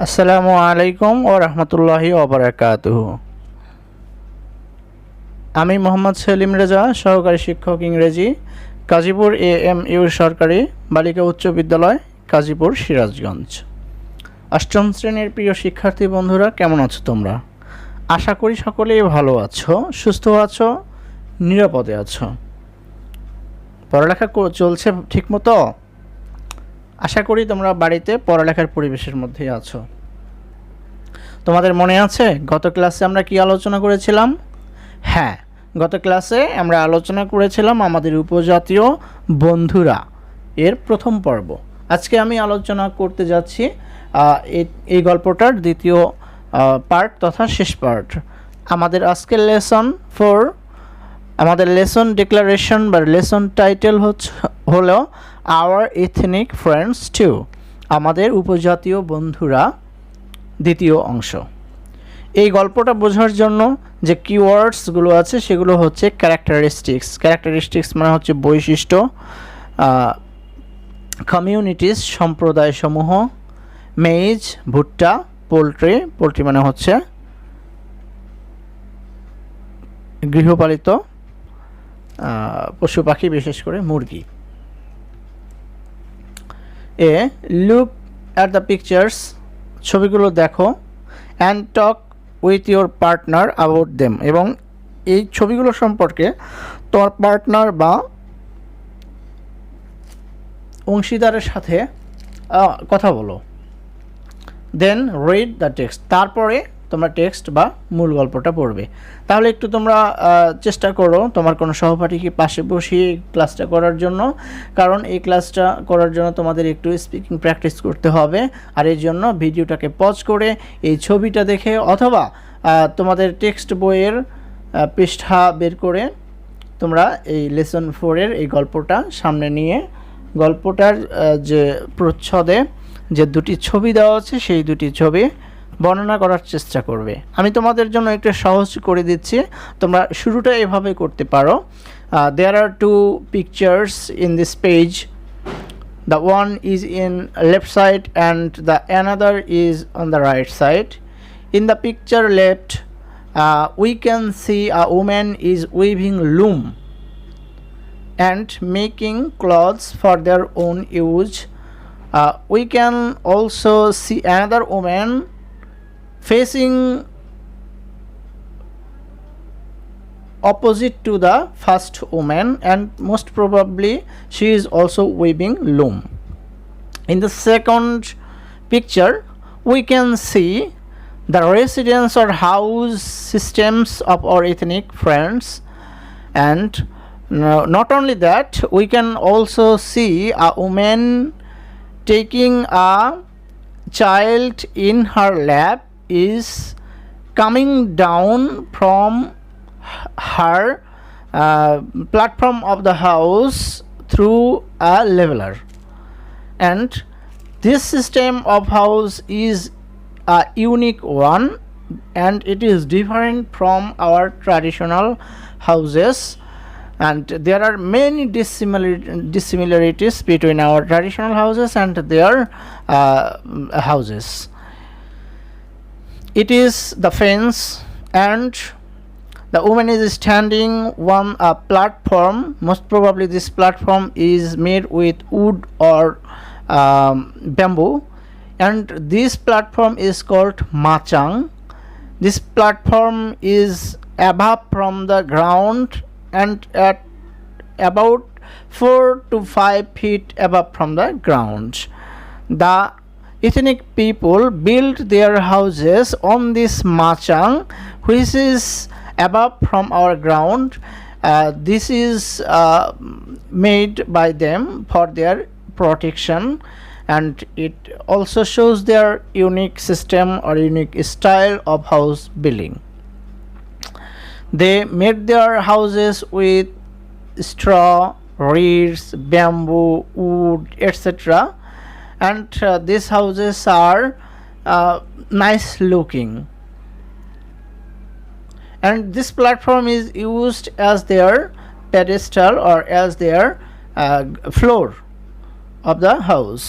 আসসালামু আলাইকুম ও রহমতুল্লাহি ওবারাকাতুহু। আমি মোহাম্মদ সেলিম রেজা, সহকারী শিক্ষক ইংরেজি, গাজীপুর AMU সরকারি বালিকা উচ্চ বিদ্যালয়, গাজীপুর, সিরাজগঞ্জ। অষ্টম শ্রেণীর প্রিয় শিক্ষার্থী বন্ধুরা, কেমন আছো তোমরা? আশা করি সকলেই ভালো আছো, সুস্থ আছো, নিরাপদে আছো। পড়ালেখা চলছে ঠিকমতো? আশা করি তোমরা বাড়িতে পড়ালেখার পরিবেশের মধ্যেই আছো। তোমাদের মনে আছে গত ক্লাসে আমরা কি আলোচনা করেছিলাম? হ্যাঁ, গত ক্লাসে আমরা আলোচনা করেছিলাম আমাদের উপজাতীয় বন্ধুরা এর প্রথম পর্ব। আজকে আমি আলোচনা করতে যাচ্ছি এই গল্পটার দ্বিতীয় পার্ট তথা শেষ পার্ট। আমাদের আজকের লেসন 4, আমাদের লেসন ডিক্লারেশন বা লেসন টাইটেল হলো আওয়ার এথনিক ফ্রেন্ডস টু, আমাদের উপজাতীয় বন্ধুরা, দ্বিতীয় অংশ। এই গল্পটা বোঝার জন্য যে কিওয়ার্ডসগুলো আছে সেগুলো হচ্ছে ক্যারেক্টারিস্টিক্স। ক্যারেক্টারিস্টিক্স মানে হচ্ছে বৈশিষ্ট্য, কমিউনিটিস সম্প্রদায়সমূহ, মেইজ ভুট্টা, পোলট্রি, পোলট্রি মানে হচ্ছে গৃহপালিত পশু পাখি, বিশেষ করে মুরগি। লুক অ্যাট দ্য পিকচার্স, ছবিগুলো দেখো, and talk with your partner about them, এবং এই ছবিগুলো সম্পর্কে তোমার পার্টনার বা অংশীদারের সাথে কথা বলো। দেন রিড দ্য টেক্সট, তারপরে তোমরা টেক্সট বা মূল গল্পটা পড়বে। তাহলে একটু তোমরা চেষ্টা করো তোমার কোনো সহপাঠীকে পাশে বসিয়ে ক্লাসটা করার জন্য, কারণ এই ক্লাসটা করার জন্য তোমাদের একটু স্পিকিং প্র্যাকটিস করতে হবে। আর এই জন্য ভিডিওটাকে পজ করে এই ছবিটা দেখে অথবা তোমাদের টেক্সট বইয়ের পৃষ্ঠা বের করে তোমরা এই লেসন 4-এর এই গল্পটা সামনে নিয়ে গল্পটার যে প্রচ্ছদে যে দুটি ছবি দেওয়া আছে সেই দুটি ছবি বর্ণনা করার চেষ্টা করবে। আমি তোমাদের জন্য একটু সহজ করে দিচ্ছি, তোমরা শুরুটা এভাবে করতে পারো। There are two pictures in this page, the one is in left side and the another is on the right side. In the picture left we can see a woman is weaving loom and making clothes for their own use. We can also see another woman facing opposite to the first woman, and most probably she is also weaving loom. In the second picture we can see the residence or house systems of our ethnic friends, and not only that, we can also see a woman taking a child in her lap is coming down from her platform of the house through a leveler, and this system of house is a unique one and it is different from our traditional houses, and there are many dissimilarities between our traditional houses and their houses. It is the fence, and the woman is standing on a platform. Most probably this platform is made with wood or bamboo, and this platform is called machang. This platform is above from the ground and at about 4 to 5 feet above from the ground. The ethnic people build their houses on this machang, which is above from our ground. This is made by them for their protection, and it also shows their unique system or unique style of house building. They made their houses with straw, reeds, bamboo, wood, etc., and these houses are nice looking, and this platform is used as their pedestal or as their floor of the house.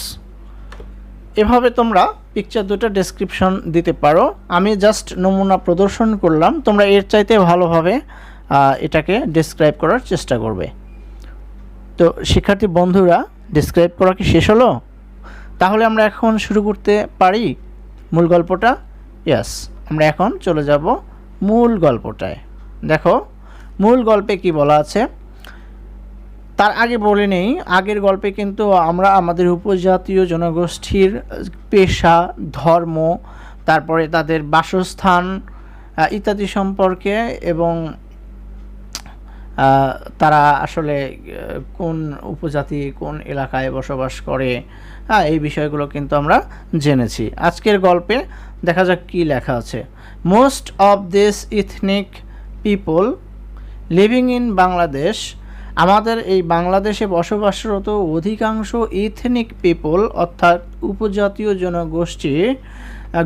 এভাবে তোমরা picture দুটো description দিতে পারো, আমি just নমুনা প্রদর্শন করলাম, তোমরা এর চাইতে ভালোভাবে এটাকে ডেসক্রাইব করার চেষ্টা করবে। তো শিক্ষার্থী বন্ধুরা, ডেসক্রাইব করা কি শেষ হলো? তাহলে আমরা এখন শুরু করতে পারি মূল গল্পটা। ইয়েস, আমরা এখন চলে যাব মূল গল্পটায়। দেখো মূল গল্পে কি বলা আছে। তার আগে বলে নেই, আগের গল্পে কিন্তু আমরা আমাদের উপজাতীয় জনগোষ্ঠীর পেশা, ধর্ম, তারপরে তাদের বাসস্থান ইত্যাদি সম্পর্কে এবং তারা আসলে কোন উপজাতি কোন এলাকায় বসবাস করে, এই বিষয়গুলো কিন্তু আমরা জেনেছি। আজকের গল্পে দেখা যাক কি লেখা আছে। Most of this ethnic people living in Bangladesh, আমাদের এই বাংলাদেশে বসবাসরত অধিকাংশ ইথনিক পিপল অর্থাৎ উপজাতীয়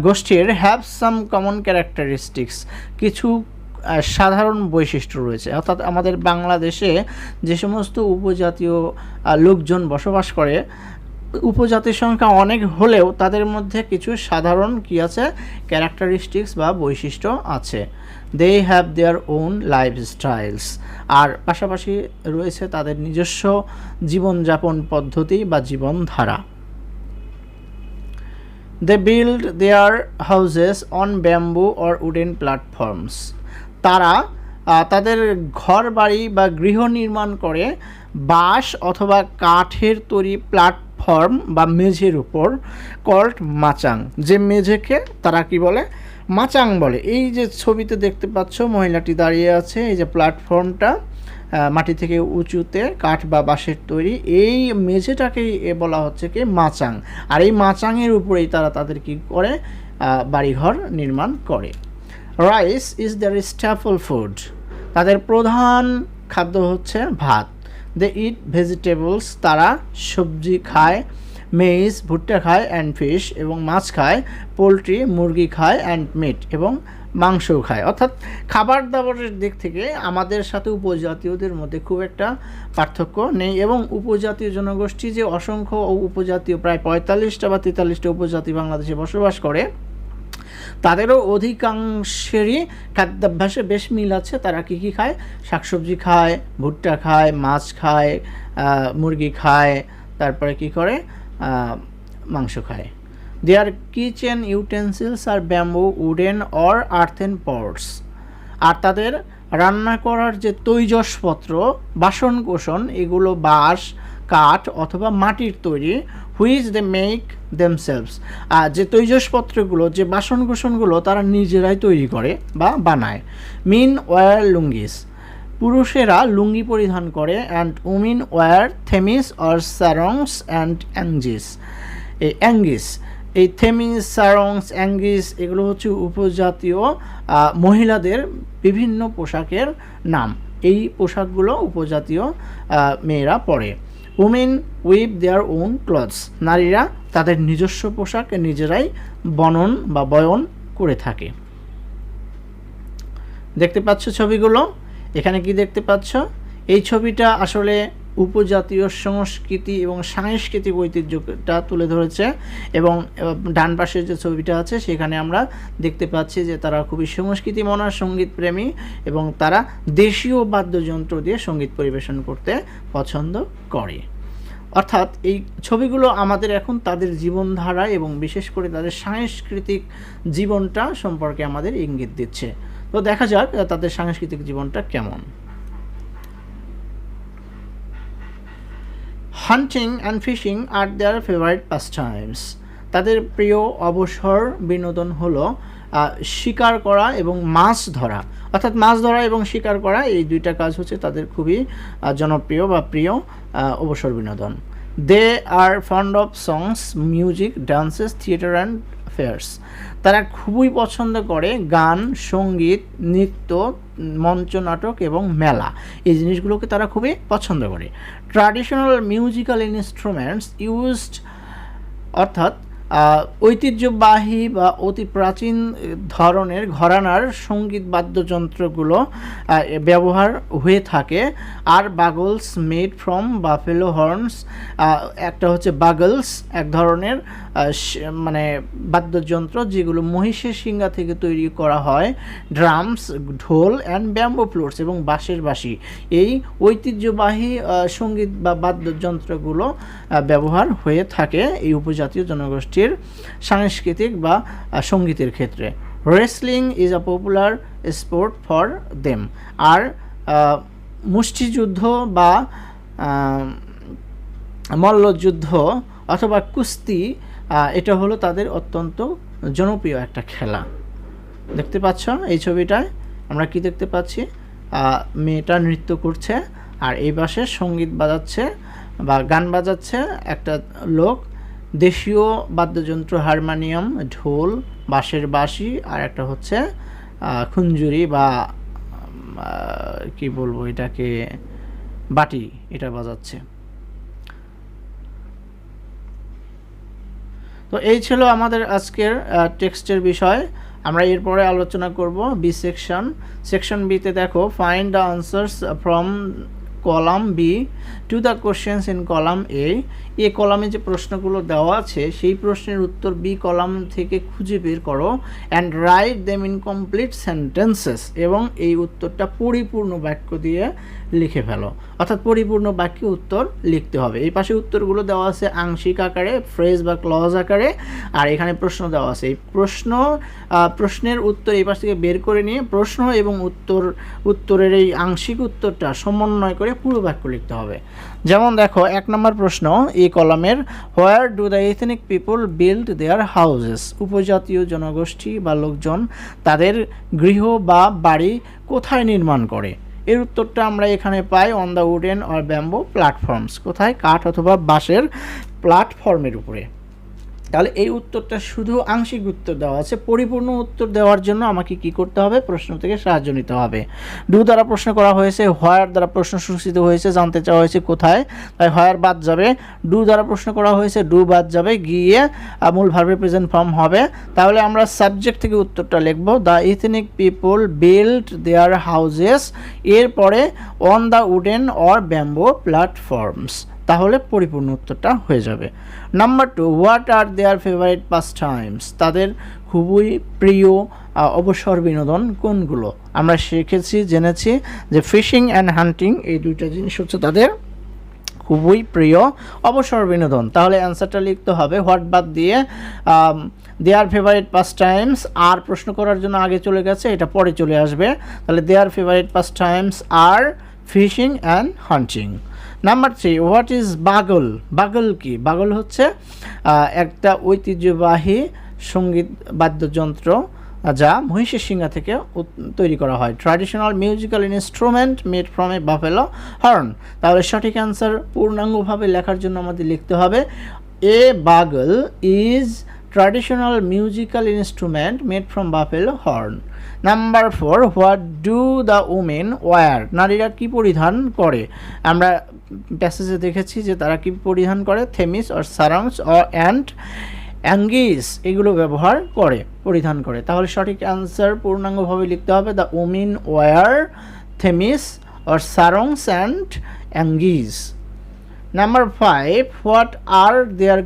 গোষ্ঠীর হ্যাভ সাম কমন ক্যারেক্টারিস্টিক্স, কিছু সাধারণ বৈশিষ্ট্য রয়েছে। অর্থাৎ আমাদের বাংলাদেশে যে সমস্ত উপজাতীয় লোকজন বসবাস করে, উপজাতির সংখ্যা অনেক হলেও তাদের মধ্যে কিছু সাধারণ কি আছে, ক্যারেক্টারিস্টিক্স বা বৈশিষ্ট্য আছে। They have their own lifestyles, আর পাশাপাশি রয়েছে তাদের নিজস্ব জীবনযাপন পদ্ধতি বা জীবনধারা। They build their houses on bamboo or wooden platforms, তারা তাদের ঘর বাড়ি বা গৃহ নির্মাণ করে বাঁশ অথবা কাঠের তৈরি প্ল্যাটফর্ম বা মেঝের উপর, কল্ড মাচাং, যে মেঝেকে তারা কি বলে, মাচাং বলে। এই যে ছবিতে দেখতে পাচ্ছ মহিলাটি দাঁড়িয়ে আছে, এই যে প্ল্যাটফর্মটা মাটি থেকে উঁচুতে কাঠ বা বাঁশের তৈরি, এই মেঝেটাকেই বলা হচ্ছে কি মাচাং। আর এই মাচাংয়ের উপরেই তারা তাদের কি করে, বাড়িঘর নির্মাণ করে। Rice is their staple food, তাদের প্রধান খাদ্য হচ্ছে ভাত। দে ইট ভেজিটেবলস, তারা সবজি খায়। মেইজ, ভুট্টা খায়। অ্যান্ড ফিশ, এবং মাছ খায়। পোলট্রি, মুরগি খায়। অ্যান্ড মিট, এবং মাংসও খায়। অর্থাৎ খাবার দাবারের দিক থেকে আমাদের সাথে উপজাতীয়দের মধ্যে খুব একটা পার্থক্য নেই, এবং উপজাতীয় জনগোষ্ঠী যে অসংখ্য উপজাতীয় প্রায় 45টা বা 43টা উপজাতি বাংলাদেশে বসবাস করে, তাদেরও অধিকাংশেরই খাদ্যাভ্যাসে বেশ মিল আছে। তারা কী কী খায়, শাকসবজি খায়, ভুট্টা খায়, মাছ খায়, মুরগি খায়, তারপরে কি করে, মাংস খায়। Their kitchen utensils are bamboo, wooden or earthen pots, আর তাদের রান্না করার যে তৈজসপত্র, বাসন কোসন, এগুলো বাঁশ, কাঠ অথবা মাটির তৈরি। হুইচ দে মেক দেমসেলভস, আর যে তৈজসপত্রগুলো, যে বাসনকোসনগুলো তারা নিজেরাই তৈরি করে বা বানায়। মিন ওয়ার লুঙ্গিস, পুরুষেরা লুঙ্গি পরিধান করে। And women wear thamis or sarongs and angis, এই থেমিস, সারংস, অ্যাঙ্গিস এগুলো হচ্ছে উপজাতীয় মহিলাদের বিভিন্ন পোশাকের নাম। এই পোশাকগুলো উপজাতীয় মেয়েরা পরে। Women we've their own clothes, নারীরা তাদের নিজস্ব পোশাক নিজেরাই বয়ন করে থাকে। দেখতে পাচ্ছ ছবিগুলো, এখানে কি দেখতে পাচ্ছ, এই ছবিটা আসলে উপজাতীয় সংস্কৃতি এবং সাংস্কৃতিক ঐতিহ্যটা তুলে ধরেছে। এবং ডান পাশে যে ছবিটা আছে সেখানে আমরা দেখতে পাচ্ছি যে তারা খুবই সংস্কৃতিমনা, সঙ্গীতপ্রেমী, এবং তারা দেশীয় বাদ্যযন্ত্র দিয়ে সঙ্গীত পরিবেশন করতে পছন্দ করে। অর্থাৎ এই ছবিগুলো আমাদের এখন তাদের জীবনধারা এবং বিশেষ করে তাদের সাংস্কৃতিক জীবনটা সম্পর্কে আমাদের ইঙ্গিত দিচ্ছে। তো দেখা যাক তাদের সাংস্কৃতিক জীবনটা কেমন। Hunting and fishing are their favourite pastimes, তাদের প্রিয় অবসর বিনোদন হলো শিকার করা এবং মাছ ধরা। অর্থাৎ মাছ ধরা এবং শিকার করা, এই দুইটা কাজ হচ্ছে তাদের খুবই জনপ্রিয় বা প্রিয় অবসর বিনোদন। They are fond of songs, music, dances, theatre and fairs, তারা খুবই পছন্দ করে গান, সঙ্গীত, নৃত্য, মঞ্চ নাটক এবং মেলা, এই জিনিসগুলোকে তারা খুবই পছন্দ করে। ট্র্যাডিশনাল মিউজিক্যাল ইনস্ট্রুমেন্টস ইউজড, অর্থাৎ ঐতিহ্যবাহী বা অতি প্রাচীন ধরনের ঘরানার সঙ্গীত বাদ্যযন্ত্রগুলো ব্যবহার হয়ে থাকে। আর বাগলস মেড ফ্রম বাফেলো হর্নস, একটা হচ্ছে বাগলস এক ধরনের মানে বাদ্যযন্ত্র যেগুলো মহিষের শিঙ্গা থেকে তৈরি করা হয়। ড্রামস, ঢোল অ্যান্ড ব্যাম্বো ফ্লুটস এবং বাঁশের বাঁশি, এই ঐতিহ্যবাহী সঙ্গীত বা বাদ্যযন্ত্রগুলো ব্যবহার হয়ে থাকে এই উপজাতীয় জনগোষ্ঠীর সাংস্কৃতিক বা সঙ্গীতের ক্ষেত্রে। Wrestling is a popular sport for them. আর মুষ্টিযুদ্ধ বা মল্লযুদ্ধ অথবা কুস্তি, এটা হলো তাদের অত্যন্ত জনপ্রিয় একটা খেলা। দেখতে পাচ্ছ এই ছবিটায় আমরা কি দেখতে পাচ্ছি, মেয়েটা নৃত্য করছে আর এই পাশে সঙ্গীত বাজাচ্ছে বা গান বাজাচ্ছে একটা লোক। দেশীয় বাদ্যযন্ত্র হারমোনিয়াম, ঢোল, বাঁশের বাঁশি আর একটা হচ্ছে খুঞ্জুরি বা কি বলবো এটাকে, বাটি, এটা বাজাচ্ছে। তো এই ছিল আমাদের আজকের টেক্সটের বিষয়। আমরা এরপরে আলোচনা করব বি সেকশন। সেকশন বিতে দেখো, find the answers from column B to the questions in column A. A কলামে যে প্রশ্নগুলো দেওয়া আছে সেই প্রশ্নের উত্তর বি কলাম থেকে খুঁজে বের করো and write them in complete sentences, এবং এই উত্তরটা পরিপূর্ণ বাক্য দিয়ে লিখে ফেলো। অর্থাৎ পরিপূর্ণ বাক্যে উত্তর লিখতে হবে। এই পাশে উত্তরগুলো দেওয়া আছে আংশিক আকারে, ফ্রেজ বা ক্লজ আকারে, আর এখানে প্রশ্ন দেওয়া আছে। এই প্রশ্নের উত্তর এই পাশ থেকে বের করে নিয়ে প্রশ্ন এবং উত্তরের এই আংশিক উত্তরটা সমন্বয় করে পুরো বাক্য লিখতে হবে। যেমন দেখো 1 নম্বর প্রশ্ন এই কলামের, where do the ethnic people build their houses. উপজাতীয় জনগোষ্ঠী বা লোকজন তাদের গৃহ বা বাড়ি কোথায় নির্মাণ করে? এর উত্তরটা আমরা এখানে পাই on the wooden or bamboo platforms. কোথায়? কাঠ অথবা বাঁশের প্ল্যাটফর্মের উপরে। তাহলে এই উত্তরটা শুধু আংশিক উত্তর দেওয়া আছে। পরিপূর্ণ উত্তর দেওয়ার জন্য আমাকে কি করতে হবে? প্রশ্ন থেকে সাহায্য নিতে হবে। ডু দ্বারা প্রশ্ন করা হয়েছে, হোয়ার দ্বারা প্রশ্ন সূচিত হয়েছে, জানতে চাওয়া হয়েছে কোথায়, তাই হোয়ার বাদ যাবে। ডু দ্বারা প্রশ্ন করা হয়েছে, ডু বাদ যাবে, গিয়ে মূল ভার্বের প্রেজেন্ট ফর্ম হবে। তাহলে আমরা সাবজেক্ট থেকে উত্তরটা লিখব, the ethnic people build their houses, এরপরে on the wooden or bamboo platforms. তাহলে পরিপূর্ণ উত্তরটা হয়ে যাবে। Number 2, what are their favourite pastimes. তাদের খুবই প্রিয় অবসর বিনোদন কোনগুলো? আমরা জেনেছি যে ফিশিং অ্যান্ড হান্টিং, এই দুইটা জিনিস হচ্ছে তাদের খুবই প্রিয় অবসর বিনোদন। তাহলে অ্যান্সারটা লিখতে হবে হোয়াট বাদ দিয়ে দেয়ার ফেভারিট পাস টাইমস। আর প্রশ্ন করার জন্য আগে চলে গেছে, এটা পরে চলে আসবে। তাহলে their favourite pastimes are fishing and hunting. Number 3, what is bugle. Bugle কি? বাগল হচ্ছে একটা ঐতিহ্যবাহী সঙ্গীত বাদ্যযন্ত্র যা মহিষের শিঙ্গা থেকে তৈরি করা হয়। Traditional musical instrument made from a buffalo horn. তাহলে সঠিক অ্যান্সার পূর্ণাঙ্গভাবে লেখার জন্য আমাদের লিখতে হবে a bugle is traditional musical instrument made from buffalo horn. Number 4, what do the women wear. নারীরা কি পরিধান করে? আমরা প্যাসেজে দেখেছি যে তারা কি পরিধান করে, থেমিস অর সারাংস অর অ্যান্ড অ্যাঙ্গিস এগুলো ব্যবহার করে, পরিধান করে। তাহলে সঠিক অ্যান্সার পূর্ণাঙ্গভাবে লিখতে হবে the women wear thamis or sarongs and angis. Number 5, what are their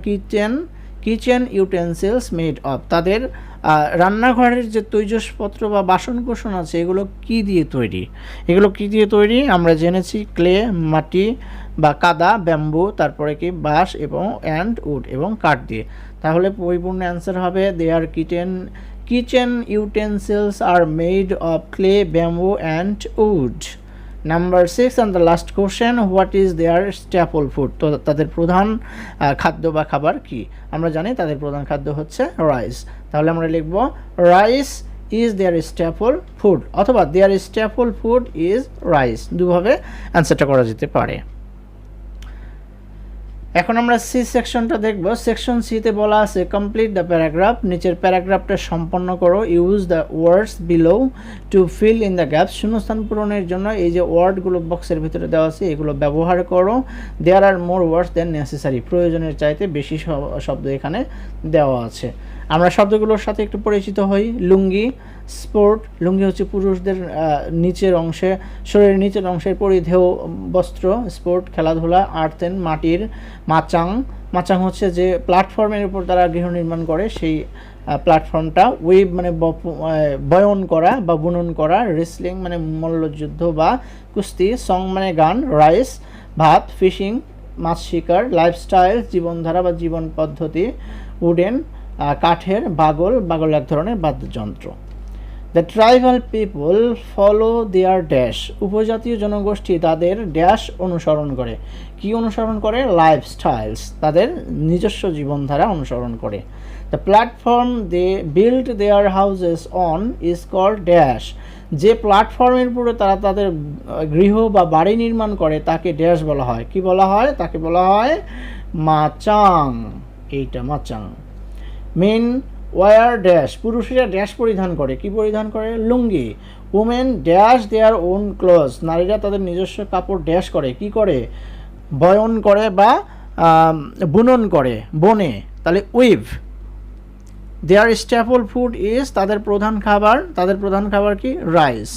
kitchen utensils made of. তাদের রান্নাঘরের যে তৈজসপত্র বা বাসনকোসন আছে এগুলো কি দিয়ে তৈরি? এগুলো কি দিয়ে তৈরি? আমরা জেনেছি ক্লে, মাটি বা কাদা, ব্যাম্বু, তারপরে কি বাঁশ এবং উড এবং কাঠ দিয়ে। তাহলে পরিপূর্ণ অ্যান্সার হবে their kitchen utensils are made of clay, bamboo and wood. Number 6 and the last question, what is their staple food. তো তাদের প্রধান খাদ্য বা খাবার কি? আমরা জানি তাদের প্রধান খাদ্য হচ্ছে রাইস। তাহলে আমরা লিখব rice is their staple food, অথবা their staple food is rice. দুভাবে অ্যান্সারটা করা যেতে পারে। এখন আমরা সি সেকশনটা দেখব। সেকশন সিতে বলা আছে কমপ্লিট দ্য প্যারাগ্রাফ, নিচের প্যারাগ্রাফটা সম্পন্ন করো। Use the words below to fill in the gaps, শূন্যস্থান পূরণের জন্য এই যে ওয়ার্ডগুলো বক্সের ভিতরে দেওয়া আছে এগুলো ব্যবহার করো। দেয়ার আর মোর ওয়ার্ডস দেন নেসেসারি, প্রয়োজনের চাইতে বেশি শব্দ এখানে দেওয়া আছে। আমরা শব্দগুলোর সাথে একটু পরিচিত হই। লুঙ্গি, স্পোর্ট, লুঙ্গি হচ্ছে পুরুষদের নিচের অংশে, শরীরের নিচের অংশের পরিধেয় বস্ত্র। স্পোর্ট খেলাধুলা। আর্থেন মাটির। মাচাং, মাচাং হচ্ছে যে প্ল্যাটফর্মের উপর তারা গৃহ নির্মাণ করে সেই প্ল্যাটফর্মটা। উইভ মানে বয়ন করা বা বুনন করা। রেসলিং মানে মল্লযুদ্ধ বা কুস্তি। সং মানে গান। রাইস ভাত। ফিশিং মাছ শিকার। লাইফস্টাইল জীবনধারা বা জীবন পদ্ধতি। উডেন কাঠের। বাগল, বাগল এক ধরনের বাদ্যযন্ত্র। The tribal people follow there dash, উপজাতীয় জনগোষ্ঠী তাদের ড্যাশ অনুসরণ করে। কি অনুসরণ করে? লাইফস্টাইলস, তাদের নিজস্ব জীবনধারা অনুসরণ করে। The platform they build their houses on is called dash, যে প্ল্যাটফর্মের উপরে তারা তাদের গৃহ বা বাড়ি নির্মাণ করে তাকে ড্যাশ বলা হয়। কি বলা হয়? তাকে বলা হয় মাচাং। এইটা মাচাং। মেন ওয়ার ড্যাশ, পুরুষেরা ড্যাশ পরিধান করে। কি পরিধান করে? Lungi. Women dash their own clothes, নারীরা তাদের নিজস্ব কাপড় ড্যাশ করে। কি করে? বয়ন করে বা বুনন করে, বনে। তাহলে weave. Their staple food is, তাদের প্রধান খাবার, তাদের প্রধান খাবার কি? রাইস,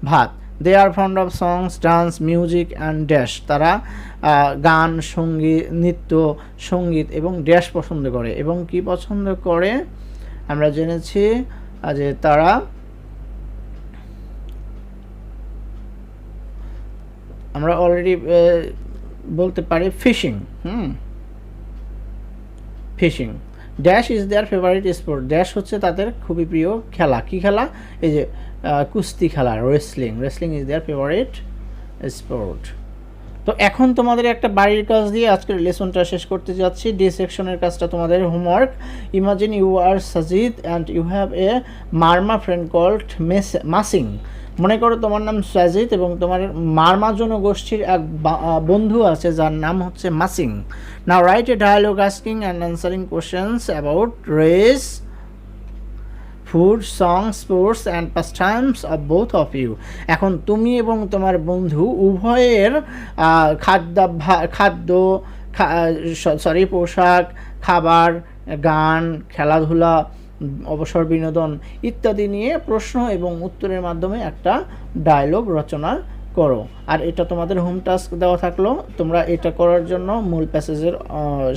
ভাত। They are fond of songs, dance, music and dash, তারা গান, সঙ্গীত, নৃত্য, সঙ্গীত এবং ড্যাশ পছন্দ করে। এবং কি পছন্দ করে? আমরা জেনেছি যে তারা আমরা অলরেডি বলতে পারি fishing. Fishing. Dash is their favourite sport, dash হচ্ছে তাদের খুবই প্রিয় খেলা। কি খেলা? এই যে কুস্তি খেলা, wrestling. Wrestling is their favourite sport. তো এখন তোমাদের একটা বাড়ির কাজ দিয়ে আজকের লেসনটা শেষ করতে যাচ্ছি। ডি সেকশনের কাজটা তোমাদের homework. Imagine you are Sajid and you have a Marma friend called Masing. মনে করো তোমার নাম সাজিদ এবং তোমার মারমা জনগোষ্ঠীর এক বন্ধু আছে যার নাম হচ্ছে Masing. Now write a dialogue asking and answering questions about race, food, song, sports and pastimes of both of you. এখন তুমি এবং তোমার বন্ধু উভয়ের পোশাক, খাবার, গান, খেলাধুলা, অবসর বিনোদন ইত্যাদি নিয়ে প্রশ্ন এবং উত্তরের মাধ্যমে একটা ডায়লগ রচনা করো। আর এটা তোমাদের হোম টাস্ক দেওয়া থাকলো, তোমরা এটা করার জন্য মূল প্যাসেজের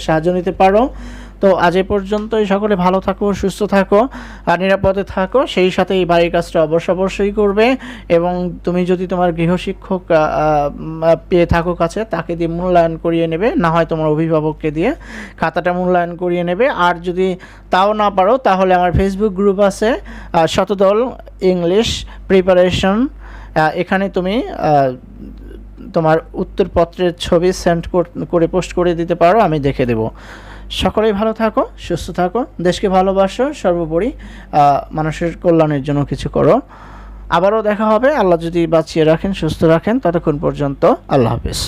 সাহায্য নিতে পারো। তো আজ এ পর্যন্তই। সকলে ভালো থাকো, সুস্থ থাকো আর নিরাপদে থাকো। সেই সাথে এই বাড়ির কাজটা অবশ্যই করবে। এবং তুমি যদি তোমার গৃহশিক্ষক পেয়ে থাকো কাছে, তাকে দিয়ে মূল্যায়ন করিয়ে নেবে, না হয় তোমার অভিভাবককে দিয়ে খাতাটা মূল্যায়ন করিয়ে নেবে। আর যদি তাও না পারো তাহলে আমার ফেসবুক গ্রুপ আছে শতদল ইংলিশ প্রিপারেশন, এখানে তুমি তোমার উত্তরপত্রের ছবি সেন্ড করে পোস্ট করে দিতে পারো, আমি দেখে দেব। সকলেই ভালো থাকো, সুস্থ থাকো, দেশকে ভালোবাসো, সর্বোপরি মানুষের কল্যাণের জন্য কিছু করো। আবারও দেখা হবে, আল্লাহ যদি বাঁচিয়ে রাখেন, সুস্থ রাখেন। ততক্ষণ পর্যন্ত আল্লাহ হাফেজ।